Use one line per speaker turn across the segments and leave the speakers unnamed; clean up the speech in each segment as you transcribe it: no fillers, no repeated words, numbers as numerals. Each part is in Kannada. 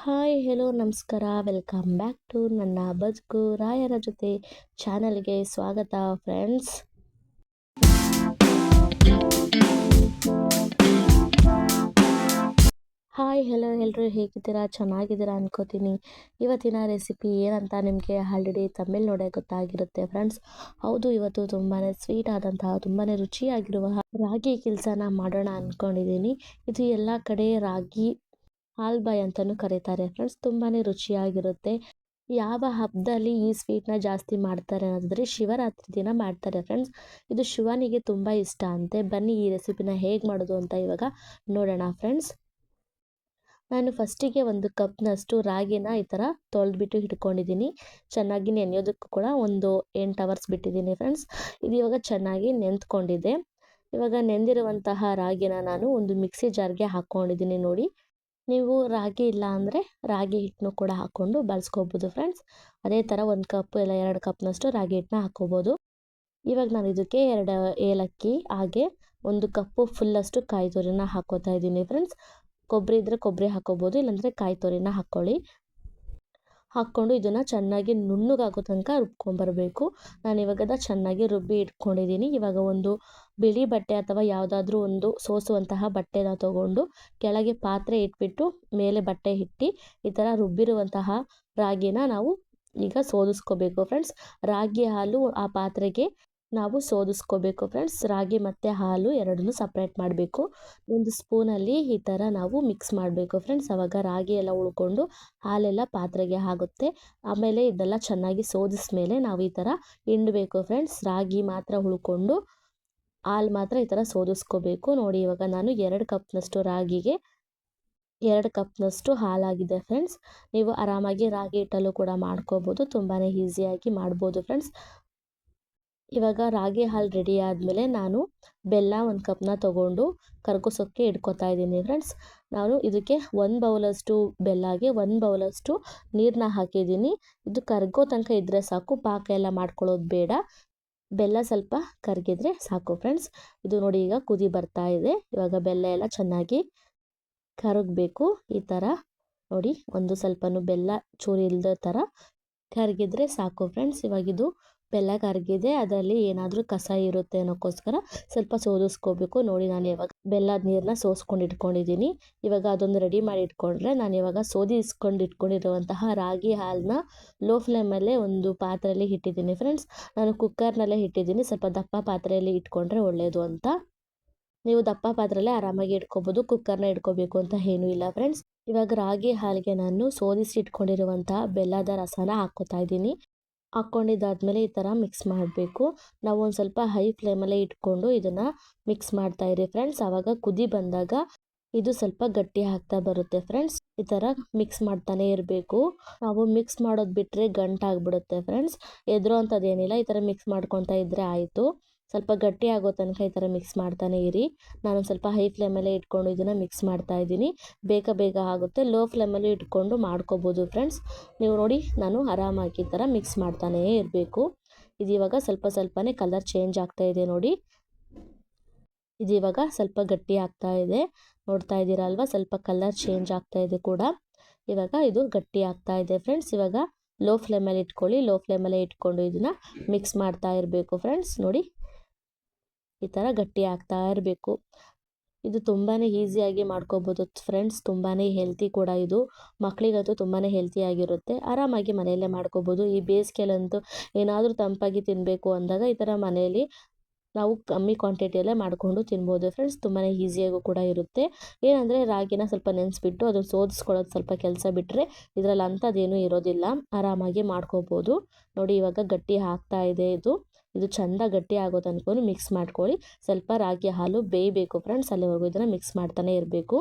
ಹಾಯ್ ಹೆಲೋ ನಮಸ್ಕಾರ ವೆಲ್ಕಮ್ ಬ್ಯಾಕ್ ಟು ನನ್ನ ಬದುಕು ರಾಯರ ಜೊತೆ ಚಾನಲ್ಗೆ ಸ್ವಾಗತ ಫ್ರೆಂಡ್ಸ್. ಹಾಯ್ ಹೆಲೋ ಎಲ್ಲರೂ ಹೇಗಿದ್ದೀರಾ? ಚೆನ್ನಾಗಿದ್ದೀರಾ ಅನ್ಕೋತೀನಿ. ಇವತ್ತಿನ ರೆಸಿಪಿ ಏನಂತ ನಿಮಗೆ ಆಲ್ರೆಡಿ ತಮಿಳ್ ನೋಡೇ ಗೊತ್ತಾಗಿರುತ್ತೆ ಫ್ರೆಂಡ್ಸ್. ಹೌದು, ಇವತ್ತು ತುಂಬಾ ಸ್ವೀಟ್ ಆದಂತಹ ತುಂಬಾ ರುಚಿಯಾಗಿರುವ ರಾಗಿ ಕೆಲಸನ ಮಾಡೋಣ ಅಂದ್ಕೊಂಡಿದ್ದೀನಿ. ಇದು ಎಲ್ಲ ಕಡೆ ರಾಗಿ ಹಾಲ್ಬಾಯ್ ಅಂತಲೂ ಕರೀತಾರೆ ಫ್ರೆಂಡ್ಸ್. ತುಂಬಾ ರುಚಿಯಾಗಿರುತ್ತೆ. ಯಾವ ಹಬ್ಬದಲ್ಲಿ ಈ ಸ್ವೀಟ್ನ ಜಾಸ್ತಿ ಮಾಡ್ತಾರೆ ಅನ್ನೋದಾದರೆ ಶಿವರಾತ್ರಿ ದಿನ ಮಾಡ್ತಾರೆ ಫ್ರೆಂಡ್ಸ್. ಇದು ಶಿವನಿಗೆ ತುಂಬ ಇಷ್ಟ ಅಂತೆ. ಬನ್ನಿ ಈ ರೆಸಿಪಿನ ಹೇಗೆ ಮಾಡೋದು ಅಂತ ಇವಾಗ ನೋಡೋಣ ಫ್ರೆಂಡ್ಸ್. ನಾನು ಫಸ್ಟಿಗೆ ಒಂದು ಕಪ್ನಷ್ಟು ರಾಗಿನ ಈ ಥರ ತೊಳೆದ್ಬಿಟ್ಟು ಇಟ್ಕೊಂಡಿದ್ದೀನಿ. ಚೆನ್ನಾಗಿ ನೆನೆಯೋದಕ್ಕೂ ಕೂಡ ಒಂದು 8 ಅವರ್ಸ್ ಬಿಟ್ಟಿದ್ದೀನಿ ಫ್ರೆಂಡ್ಸ್. ಇದು ಇವಾಗ ಚೆನ್ನಾಗಿ ನೆಂದ್ಕೊಂಡಿದೆ. ಇವಾಗ ನೆಂದಿರುವಂತಹ ರಾಗಿನ ನಾನು ಒಂದು ಮಿಕ್ಸಿ ಜಾರ್ಗೆ ಹಾಕ್ಕೊಂಡಿದ್ದೀನಿ ನೋಡಿ. ನೀವು ರಾಗಿ ಇಲ್ಲ ಅಂದರೆ ರಾಗಿ ಹಿಟ್ಟನ್ನು ಕೂಡ ಹಾಕ್ಕೊಂಡು ಬಳಸ್ಕೋಬೋದು ಫ್ರೆಂಡ್ಸ್. ಅದೇ ಥರ 1 ಕಪ್ ಇಲ್ಲ 2 ಕಪ್ನಷ್ಟು ರಾಗಿ ಹಿಟ್ಟನ್ನ ಹಾಕ್ಕೋಬೋದು. ಇವಾಗ ನಾನು ಇದಕ್ಕೆ 2 ಏಲಕ್ಕಿ ಹಾಗೆ 1 ಕಪ್ಪು ಫುಲ್ಲಷ್ಟು ಕಾಯಿ ತುರಿನ ಹಾಕ್ಕೋತಾ ಇದ್ದೀನಿ ಫ್ರೆಂಡ್ಸ್. ಕೊಬ್ಬರಿ ಇದ್ದರೆ ಕೊಬ್ಬರಿ ಹಾಕ್ಕೋಬೋದು, ಇಲ್ಲಾಂದರೆ ಕಾಯಿ ತುರಿನ ಹಾಕ್ಕೊಳ್ಳಿ. ಹಾಕ್ಕೊಂಡು ಇದನ್ನು ಚೆನ್ನಾಗಿ ನುಣ್ಣಗಾಗೋ ತನಕ ರುಬ್ಕೊಂಬರಬೇಕು. ನಾನು ಇವಾಗ ಚೆನ್ನಾಗಿ ರುಬ್ಬಿ ಇಟ್ಕೊಂಡಿದ್ದೀನಿ. ಇವಾಗ ಒಂದು ಬಿಳಿ ಬಟ್ಟೆ ಅಥವಾ ಯಾವುದಾದ್ರೂ ಒಂದು ಸೋಸುವಂತಹ ಬಟ್ಟೆನ ತಗೊಂಡು ಕೆಳಗೆ ಪಾತ್ರೆ ಇಟ್ಬಿಟ್ಟು ಮೇಲೆ ಬಟ್ಟೆ ಇಟ್ಟು ಈ ಥರ ರುಬ್ಬಿರುವಂತಹ ರಾಗಿನ ನಾವು ಈಗ ಸೋದಿಸ್ಕೋಬೇಕು ಫ್ರೆಂಡ್ಸ್. ರಾಗಿ ಹಾಲು ಆ ಪಾತ್ರೆಗೆ ನಾವು ಸೋದಿಸ್ಕೋಬೇಕು ಫ್ರೆಂಡ್ಸ್. ರಾಗಿ ಮತ್ತು ಹಾಲು ಎರಡನ್ನೂ ಸಪ್ರೇಟ್ ಮಾಡಬೇಕು. ಒಂದು ಸ್ಪೂನಲ್ಲಿ ಈ ಥರ ನಾವು ಮಿಕ್ಸ್ ಮಾಡಬೇಕು ಫ್ರೆಂಡ್ಸ್. ಆವಾಗ ರಾಗಿ ಎಲ್ಲ ಉಳ್ಕೊಂಡು ಹಾಲೆಲ್ಲ ಪಾತ್ರೆಗೆ ಆಗುತ್ತೆ. ಆಮೇಲೆ ಇದೆಲ್ಲ ಚೆನ್ನಾಗಿ ಸೋದಿಸ್ಮೇಲೆ ನಾವು ಈ ಥರ ಹಿಂಡಬೇಕು ಫ್ರೆಂಡ್ಸ್. ರಾಗಿ ಮಾತ್ರ ಉಳ್ಕೊಂಡು ಹಾಲು ಮಾತ್ರ ಈ ಥರ ಸೋದಿಸ್ಕೋಬೇಕು. ನೋಡಿ ಇವಾಗ ನಾನು 2 ಕಪ್ನಷ್ಟು ರಾಗಿಗೆ 2 ಕಪ್ನಷ್ಟು ಹಾಲಾಗಿದೆ ಫ್ರೆಂಡ್ಸ್. ನೀವು ಆರಾಮಾಗಿ ರಾಗಿ ಹಿಟ್ಟಲ್ಲೂ ಕೂಡ ಮಾಡ್ಕೋಬೋದು. ತುಂಬಾ ಈಸಿಯಾಗಿ ಮಾಡ್ಬೋದು ಫ್ರೆಂಡ್ಸ್. ಇವಾಗ ರಾಗಿ ಹಾಲು ರೆಡಿ ಆದಮೇಲೆ ನಾನು ಬೆಲ್ಲ 1 ಕಪ್ನ ತೊಗೊಂಡು ಕರ್ಗೋಸೋಕ್ಕೆ ಇಟ್ಕೋತಾ ಇದ್ದೀನಿ ಫ್ರೆಂಡ್ಸ್. ನಾನು ಇದಕ್ಕೆ 1 ಬೌಲಷ್ಟು ಬೆಲ್ಲಗೆ 1 ಬೌಲಷ್ಟು ನೀರನ್ನ ಹಾಕಿದ್ದೀನಿ. ಇದು ಕರ್ಗೋ ತನಕ ಇದ್ದರೆ ಸಾಕು, ಪಾಕ ಎಲ್ಲ ಮಾಡ್ಕೊಳ್ಳೋದು ಬೇಡ. ಬೆಲ್ಲ ಸ್ವಲ್ಪ ಕರಗಿದ್ರೆ ಸಾಕು ಫ್ರೆಂಡ್ಸ್. ಇದು ನೋಡಿ ಈಗ ಕುದಿ ಬರ್ತಾ ಇದೆ. ಇವಾಗ ಬೆಲ್ಲ ಎಲ್ಲ ಚೆನ್ನಾಗಿ ಕರಗಬೇಕು. ಈ ಥರ ನೋಡಿ, ಒಂದು ಸ್ವಲ್ಪನೂ ಬೆಲ್ಲ ಚೂರಿ ಇಲ್ಲದ ಥರ ಕರಗಿದ್ರೆ ಸಾಕು ಫ್ರೆಂಡ್ಸ್. ಇವಾಗಿದು ಬೆಲ್ಲ ಕರಗಿದೆ, ಅದರಲ್ಲಿ ಏನಾದರೂ ಕಸ ಇರುತ್ತೆ ಅನ್ನೋಕ್ಕೋಸ್ಕರ ಸ್ವಲ್ಪ ಸೋದಿಸ್ಕೋಬೇಕು. ನೋಡಿ ನಾನು ಇವಾಗ ಬೆಲ್ಲದ ನೀರನ್ನ ಸೋಸ್ಕೊಂಡು ಇಟ್ಕೊಂಡಿದ್ದೀನಿ. ಇವಾಗ ಅದೊಂದು ರೆಡಿ ಮಾಡಿ ಇಟ್ಕೊಂಡ್ರೆ ನಾನು ಇವಾಗ ಇಟ್ಕೊಂಡಿರುವಂತಹ ರಾಗಿ ಹಾಲನ್ನ ಲೋ ಫ್ಲೇಮಲ್ಲೇ ಒಂದು ಪಾತ್ರೆಯಲ್ಲಿ ಇಟ್ಟಿದ್ದೀನಿ ಫ್ರೆಂಡ್ಸ್. ನಾನು ಕುಕ್ಕರ್ನಲ್ಲೇ ಇಟ್ಟಿದ್ದೀನಿ. ಸ್ವಲ್ಪ ದಪ್ಪ ಪಾತ್ರೆಯಲ್ಲಿ ಇಟ್ಕೊಂಡ್ರೆ ಒಳ್ಳೆಯದು ಅಂತ. ನೀವು ದಪ್ಪ ಪಾತ್ರೆಯಲ್ಲೇ ಆರಾಮಾಗಿ ಇಟ್ಕೋಬೋದು, ಕುಕ್ಕರ್ನ ಇಟ್ಕೋಬೇಕು ಅಂತ ಏನೂ ಇಲ್ಲ ಫ್ರೆಂಡ್ಸ್. ಇವಾಗ ರಾಗಿ ಹಾಲಿಗೆ ನಾನು ಸೋದಿಸಿ ಇಟ್ಕೊಂಡಿರುವಂತಹ ಬೆಲ್ಲದ ರಸನ ಹಾಕ್ಕೋತಾ ಇದ್ದೀನಿ. ಹಾಕ್ಕೊಂಡಿದ್ದಾದ್ಮೇಲೆ ಈ ಥರ ಮಿಕ್ಸ್ ಮಾಡಬೇಕು. ನಾವು ಒಂದು ಸ್ವಲ್ಪ ಹೈ ಫ್ಲೇಮಲ್ಲೇ ಇಟ್ಕೊಂಡು ಇದನ್ನು ಮಿಕ್ಸ್ ಮಾಡ್ತಾ ಇರಿ ಫ್ರೆಂಡ್ಸ್. ಆವಾಗ ಕುದಿ ಬಂದಾಗ ಇದು ಸ್ವಲ್ಪ ಗಟ್ಟಿ ಆಗ್ತಾ ಬರುತ್ತೆ ಫ್ರೆಂಡ್ಸ್. ಈ ಥರ ಮಿಕ್ಸ್ ಮಾಡ್ತಾನೆ ಇರಬೇಕು. ನಾವು ಮಿಕ್ಸ್ ಮಾಡೋದು ಬಿಟ್ಟರೆ ಗಂಟಾಗ್ಬಿಡುತ್ತೆ ಫ್ರೆಂಡ್ಸ್. ಎದುರು ಅಂಥದ್ದೇನಿಲ್ಲ, ಈ ಥರ ಮಿಕ್ಸ್ ಮಾಡ್ಕೊತಾ ಇದ್ದರೆ ಆಯಿತು. ಸ್ವಲ್ಪ ಗಟ್ಟಿ ಆಗೋ ತನಕ ಈ ಥರ ಮಿಕ್ಸ್ ಮಾಡ್ತಾನೆ ಇರಿ. ನಾನು ಸ್ವಲ್ಪ ಹೈ ಫ್ಲೇಮಲ್ಲೇ ಇಟ್ಕೊಂಡು ಇದನ್ನು ಮಿಕ್ಸ್ ಮಾಡ್ತಾ ಇದ್ದೀನಿ. ಬೇಗ ಆಗುತ್ತೆ. ಲೋ ಫ್ಲೇಮಲ್ಲೂ ಇಟ್ಕೊಂಡು ಮಾಡ್ಕೋಬೋದು ಫ್ರೆಂಡ್ಸ್. ನೀವು ನೋಡಿ, ನಾನು ಆರಾಮಾಗಿ ಈ ಥರ ಮಿಕ್ಸ್ ಮಾಡ್ತಾನೇ ಇರಬೇಕು. ಇದು ಇವಾಗ ಸ್ವಲ್ಪನೇ ಕಲರ್ ಚೇಂಜ್ ಆಗ್ತಾ ಇದೆ ನೋಡಿ. ಇದು ಇವಾಗ ಸ್ವಲ್ಪ ಗಟ್ಟಿ ಆಗ್ತಾ ಇದೆ. ನೋಡ್ತಾ ಇದ್ದೀರಾ ಅಲ್ವಾ, ಸ್ವಲ್ಪ ಕಲರ್ ಚೇಂಜ್ ಆಗ್ತಾ ಇದೆ ಕೂಡ. ಇವಾಗ ಇದು ಗಟ್ಟಿ ಆಗ್ತಾ ಇದೆ ಫ್ರೆಂಡ್ಸ್. ಇವಾಗ ಲೋ ಫ್ಲೇಮಲ್ಲಿ ಇಟ್ಕೊಳ್ಳಿ. ಲೋ ಫ್ಲೇಮಲ್ಲೇ ಇಟ್ಕೊಂಡು ಇದನ್ನು ಮಿಕ್ಸ್ ಮಾಡ್ತಾ ಇರಬೇಕು ಫ್ರೆಂಡ್ಸ್. ನೋಡಿ ಈ ಥರ ಗಟ್ಟಿ ಆಗ್ತಾ ಇರಬೇಕು. ಇದು ತುಂಬಾ ಈಸಿಯಾಗಿ ಮಾಡ್ಕೋಬೋದು ಫ್ರೆಂಡ್ಸ್. ತುಂಬಾ ಹೆಲ್ತಿ ಕೂಡ ಇದು. ಮಕ್ಕಳಿಗಂತೂ ತುಂಬಾ ಹೆಲ್ತಿಯಾಗಿರುತ್ತೆ. ಆರಾಮಾಗಿ ಮನೆಯಲ್ಲೇ ಮಾಡ್ಕೋಬೋದು. ಈ ಬೇಸಿಗೆಯಲ್ಲಂತೂ ಏನಾದರೂ ತಂಪಾಗಿ ತಿನ್ನಬೇಕು ಅಂದಾಗ ಈ ಥರ ಮನೆಯಲ್ಲಿ ನಾವು ಕಮ್ಮಿ ಕ್ವಾಂಟಿಟಿಯಲ್ಲೇ ಮಾಡಿಕೊಂಡು ತಿನ್ಬೋದು ಫ್ರೆಂಡ್ಸ್. ತುಂಬಾ ಈಸಿಯಾಗೂ ಕೂಡ ಇರುತ್ತೆ. ಏನಂದರೆ ರಾಗಿನ ಸ್ವಲ್ಪ ನೆನೆಸ್ಬಿಟ್ಟು ಅದನ್ನು ಸೋದಿಸ್ಕೊಳ್ಳೋದು ಸ್ವಲ್ಪ ಕೆಲಸ ಬಿಟ್ಟರೆ ಇದರಲ್ಲಿ ಅಂಥದ್ದೇನೂ ಇರೋದಿಲ್ಲ. ಆರಾಮಾಗಿ ಮಾಡ್ಕೋಬೋದು. ನೋಡಿ ಇವಾಗ ಗಟ್ಟಿ ಆಗ್ತಾ ಇದೆ. ಇದು ಚೆಂದ ಗಟ್ಟಿ ಆಗೋ ತನಕ ಮಿಕ್ಸ್ ಮಾಡ್ಕೊಳ್ಳಿ. ಸ್ವಲ್ಪ ರಾಗಿ ಹಾಲು ಬೇಯಬೇಕು ಫ್ರೆಂಡ್ಸ್. ಅಲ್ಲಿವರೆಗೂ ಇದನ್ನು ಮಿಕ್ಸ್ ಮಾಡ್ತಾನೆ ಇರಬೇಕು.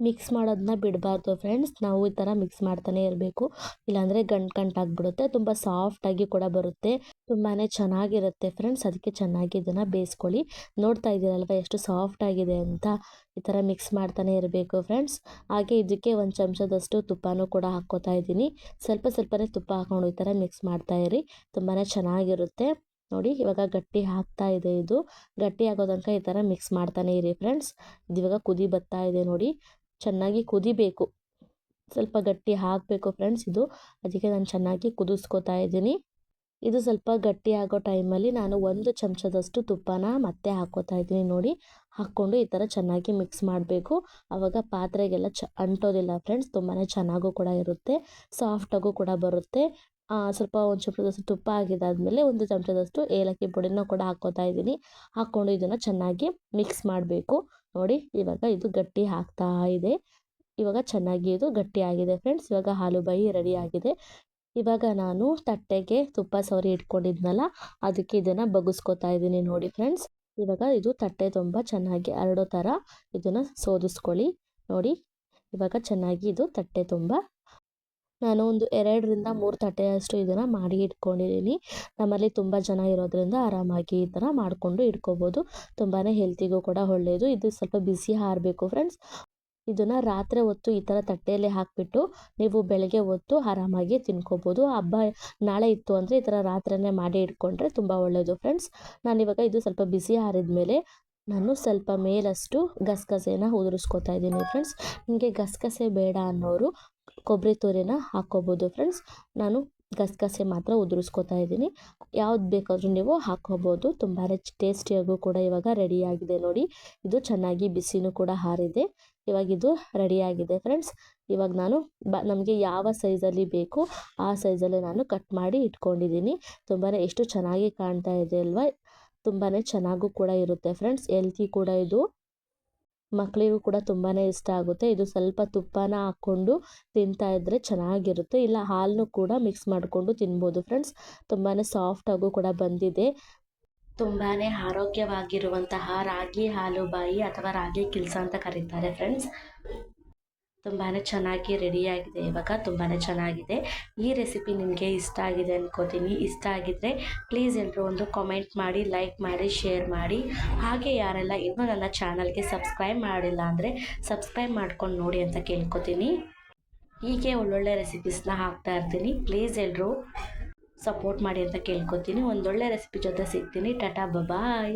ಮಿಕ್ಸ್ ಮಾಡೋದನ್ನ ಬಿಡಬಾರ್ದು ಫ್ರೆಂಡ್ಸ್. ನಾವು ಈ ಥರ ಮಿಕ್ಸ್ ಮಾಡ್ತಾನೆ ಇರಬೇಕು, ಇಲ್ಲಾಂದರೆ ಗಂಟಾಗ್ಬಿಡುತ್ತೆ. ತುಂಬ ಸಾಫ್ಟಾಗಿ ಕೂಡ ಬರುತ್ತೆ, ತುಂಬಾ ಚೆನ್ನಾಗಿರುತ್ತೆ ಫ್ರೆಂಡ್ಸ್. ಅದಕ್ಕೆ ಚೆನ್ನಾಗಿ ಇದನ್ನು ಬೇಯಿಸ್ಕೊಳ್ಳಿ. ನೋಡ್ತಾ ಇದ್ದೀರಲ್ವ ಎಷ್ಟು ಸಾಫ್ಟ್ ಆಗಿದೆ ಅಂತ. ಈ ಥರ ಮಿಕ್ಸ್ ಮಾಡ್ತಾನೆ ಇರಬೇಕು ಫ್ರೆಂಡ್ಸ್. ಹಾಗೆ ಇದಕ್ಕೆ 1 ಚಮಚದಷ್ಟು ತುಪ್ಪನೂ ಕೂಡ ಹಾಕ್ಕೋತಾ ಇದ್ದೀನಿ. ಸ್ವಲ್ಪನೇ ತುಪ್ಪ ಹಾಕ್ಕೊಂಡು ಈ ಥರ ಮಿಕ್ಸ್ ಮಾಡ್ತಾ ಇರಿ. ತುಂಬಾ ಚೆನ್ನಾಗಿರುತ್ತೆ. ನೋಡಿ ಇವಾಗ ಗಟ್ಟಿ ಆಗ್ತಾ ಇದೆ. ಇದು ಗಟ್ಟಿ ಆಗೋ ತನಕ ಈ ಥರ ಮಿಕ್ಸ್ ಮಾಡ್ತಾನೆ ಇರಿ ಫ್ರೆಂಡ್ಸ್. ಇದು ಇವಾಗ ಕುದಿ ಬರ್ತಾ ಇದೆ ನೋಡಿ. ಚೆನ್ನಾಗಿ ಕುದಿಬೇಕು. ಸ್ವಲ್ಪ ಗಟ್ಟಿ ಆಗಬೇಕು ಫ್ರೆಂಡ್ಸ್ ಇದು. ಅದಕ್ಕೆ ನಾನು ಚೆನ್ನಾಗಿ ಕುದಿಸ್ಕೊತಾ ಇದ್ದೀನಿ. ಇದು ಸ್ವಲ್ಪ ಗಟ್ಟಿ ಆಗೋ ಟೈಮಲ್ಲಿ ನಾನು 1 ಚಮಚದಷ್ಟು ತುಪ್ಪನ ಮತ್ತೆ ಹಾಕ್ಕೋತಾ ಇದ್ದೀನಿ ನೋಡಿ. ಹಾಕ್ಕೊಂಡು ಈ ಥರ ಚೆನ್ನಾಗಿ ಮಿಕ್ಸ್ ಮಾಡಬೇಕು. ಆವಾಗ ಪಾತ್ರೆಗೆಲ್ಲ ಅಂಟೋದಿಲ್ಲ ಫ್ರೆಂಡ್ಸ್. ತುಂಬಾ ಚೆನ್ನಾಗೂ ಕೂಡ ಇರುತ್ತೆ, ಸಾಫ್ಟಾಗೂ ಕೂಡ ಬರುತ್ತೆ. ಸ್ವಲ್ಪ 1 ಚಮಚದಷ್ಟು ತುಪ್ಪ ಹಾಕಿದಾದ್ಮೇಲೆ 1 ಚಮಚದಷ್ಟು ಏಲಕ್ಕಿ ಪುಡಿನ ಕೂಡ ಹಾಕ್ಕೋತಾ ಇದ್ದೀನಿ. ಹಾಕ್ಕೊಂಡು ಇದನ್ನು ಚೆನ್ನಾಗಿ ಮಿಕ್ಸ್ ಮಾಡಬೇಕು. ನೋಡಿ ಇವಾಗ ಇದು ಗಟ್ಟಿ ಆಗ್ತಾ ಇದೆ. ಇವಾಗ ಚೆನ್ನಾಗಿ ಇದು ಗಟ್ಟಿಯಾಗಿದೆ ಫ್ರೆಂಡ್ಸ್. ಇವಾಗ ಹಾಲುಬಾಯಿ ರೆಡಿ ಆಗಿದೆ. ಇವಾಗ ನಾನು ತಟ್ಟೆಗೆ ತುಪ್ಪ ಸವರಿ ಇಟ್ಕೊಂಡಿದ್ನಲ್ಲ, ಅದಕ್ಕೆ ಇದನ್ನು ಬಗ್ಗಿಸ್ಕೊತಾ ಇದ್ದೀನಿ ನೋಡಿ ಫ್ರೆಂಡ್ಸ್. ಇವಾಗ ಇದು ತಟ್ಟೆ ತುಂಬ ಚೆನ್ನಾಗಿ ಹರಡೋ ಥರ ಇದನ್ನು ಸೋದಿಸ್ಕೊಳ್ಳಿ ನೋಡಿ. ಇವಾಗ ಚೆನ್ನಾಗಿ ಇದು ತಟ್ಟೆ ತುಂಬ ನಾನು ಒಂದು 2ರಿಂದ 3 ತಟ್ಟೆಯಷ್ಟು ಇದನ್ನು ಮಾಡಿ ಇಟ್ಕೊಂಡಿದ್ದೀನಿ. ನಮ್ಮಲ್ಲಿ ತುಂಬ ಜನ ಇರೋದ್ರಿಂದ ಆರಾಮಾಗಿ ಈ ಥರ ಮಾಡಿಕೊಂಡು ಇಟ್ಕೋಬೋದು. ತುಂಬಾ ಹೆಲ್ತಿಗೂ ಕೂಡ ಒಳ್ಳೆಯದು. ಇದು ಸ್ವಲ್ಪ ಬಿಸಿ ಆರಬೇಕು ಫ್ರೆಂಡ್ಸ್. ಇದನ್ನು ರಾತ್ರಿ ಹೊತ್ತು ಈ ಥರ ತಟ್ಟೆಯಲ್ಲಿ ಹಾಕಿಬಿಟ್ಟು ನೀವು ಬೆಳಗ್ಗೆ ಹೊತ್ತು ಆರಾಮಾಗಿ ತಿನ್ಕೋಬೋದು. ಹಬ್ಬ ನಾಳೆ ಇತ್ತು ಅಂದರೆ ಈ ಥರ ರಾತ್ರಿಯೇ ಮಾಡಿ ಇಟ್ಕೊಂಡ್ರೆ ತುಂಬ ಒಳ್ಳೆಯದು ಫ್ರೆಂಡ್ಸ್. ನಾನಿವಾಗ ಇದು ಸ್ವಲ್ಪ ಬಿಸಿ ಆರಿದ ಮೇಲೆ ನಾನು ಸ್ವಲ್ಪ ಮೇಲಷ್ಟು ಗಸಗಸೆನ ಉದುರಿಸ್ಕೊತಾ ಇದ್ದೀನಿ ಫ್ರೆಂಡ್ಸ್. ನಿಮಗೆ ಗಸಗಸೆ ಬೇಡ ಅನ್ನೋರು ಕೊಬ್ಬರಿ ತುರಿನ ಹಾಕ್ಕೋಬೋದು ಫ್ರೆಂಡ್ಸ್. ನಾನು ಗಸಗಸೆ ಮಾತ್ರ ಉದುರಿಸ್ಕೊತಾ ಇದ್ದೀನಿ. ಯಾವ್ದು ಬೇಕಾದರೂ ನೀವು ಹಾಕ್ಕೋಬೋದು. ತುಂಬಾ ಟೇಸ್ಟಿಯಾಗೂ ಕೂಡ ಇವಾಗ ರೆಡಿಯಾಗಿದೆ ನೋಡಿ. ಇದು ಚೆನ್ನಾಗಿ ಬಿಸಿನೂ ಕೂಡ ಆರಿದೆ. ಇವಾಗ ಇದು ರೆಡಿಯಾಗಿದೆ ಫ್ರೆಂಡ್ಸ್. ಇವಾಗ ನಾನು ನಮಗೆ ಯಾವ ಸೈಜಲ್ಲಿ ಬೇಕು ಆ ಸೈಜಲ್ಲಿ ನಾನು ಕಟ್ ಮಾಡಿ ಇಟ್ಕೊಂಡಿದ್ದೀನಿ. ತುಂಬಾ ಎಷ್ಟು ಚೆನ್ನಾಗಿ ಕಾಣ್ತಾ ಇದೆ ಅಲ್ವಾ. ತುಂಬಾ ಚೆನ್ನಾಗೂ ಕೂಡ ಇರುತ್ತೆ ಫ್ರೆಂಡ್ಸ್. ಹೆಲ್ತಿ ಕೂಡ ಇದು. ಮಕ್ಕಳಿಗೂ ಕೂಡ ತುಂಬಾ ಇಷ್ಟ ಆಗುತ್ತೆ. ಇದು ಸ್ವಲ್ಪ ತುಪ್ಪನ ಹಾಕ್ಕೊಂಡು ತಿಂತಾ ಇದ್ದರೆ ಚೆನ್ನಾಗಿರುತ್ತೆ. ಇಲ್ಲ ಹಾಲನ್ನು ಕೂಡ ಮಿಕ್ಸ್ ಮಾಡಿಕೊಂಡು ತಿನ್ಬೋದು ಫ್ರೆಂಡ್ಸ್. ತುಂಬಾ ಸಾಫ್ಟಾಗೂ ಕೂಡ ಬಂದಿದೆ. ತುಂಬಾ ಆರೋಗ್ಯವಾಗಿರುವಂತಹ ರಾಗಿ ಹಾಲುಬಾಯಿ ಅಥವಾ ರಾಗಿ ಕಿಲ್ಸ ಅಂತ ಕರೀತಾರೆ ಫ್ರೆಂಡ್ಸ್. ತುಂಬಾ ಚೆನ್ನಾಗಿ ರೆಡಿಯಾಗಿದೆ. ಇವಾಗ ತುಂಬಾ ಚೆನ್ನಾಗಿದೆ. ಈ ರೆಸಿಪಿ ನಿಮಗೆ ಇಷ್ಟ ಆಗಿದೆ ಅನ್ಕೋತೀನಿ. ಇಷ್ಟ ಆಗಿದ್ದರೆ ಪ್ಲೀಸ್ ಎಲ್ಲರೂ ಒಂದು ಕಾಮೆಂಟ್ ಮಾಡಿ, ಲೈಕ್ ಮಾಡಿ, ಶೇರ್ ಮಾಡಿ. ಹಾಗೆ ಯಾರೆಲ್ಲ ಇನ್ನೂ ನನ್ನ ಚಾನಲ್ಗೆ ಸಬ್ಸ್ಕ್ರೈಬ್ ಮಾಡಿಲ್ಲ ಅಂದರೆ ಸಬ್ಸ್ಕ್ರೈಬ್ ಮಾಡ್ಕೊಂಡು ನೋಡಿ ಅಂತ ಕೇಳ್ಕೊತೀನಿ. ಹೀಗೆ ಒಳ್ಳೊಳ್ಳೆ ರೆಸಿಪೀಸ್ನ ಹಾಕ್ತಾ ಇರ್ತೀನಿ. ಪ್ಲೀಸ್ ಎಲ್ಲರೂ ಸಪೋರ್ಟ್ ಮಾಡಿ ಅಂತ ಕೇಳ್ಕೊತೀನಿ. ಒಂದೊಳ್ಳೆ ರೆಸಿಪಿ ಜೊತೆ ಸಿಗ್ತೀನಿ. ಟಾಟಾ ಬಾಯ್.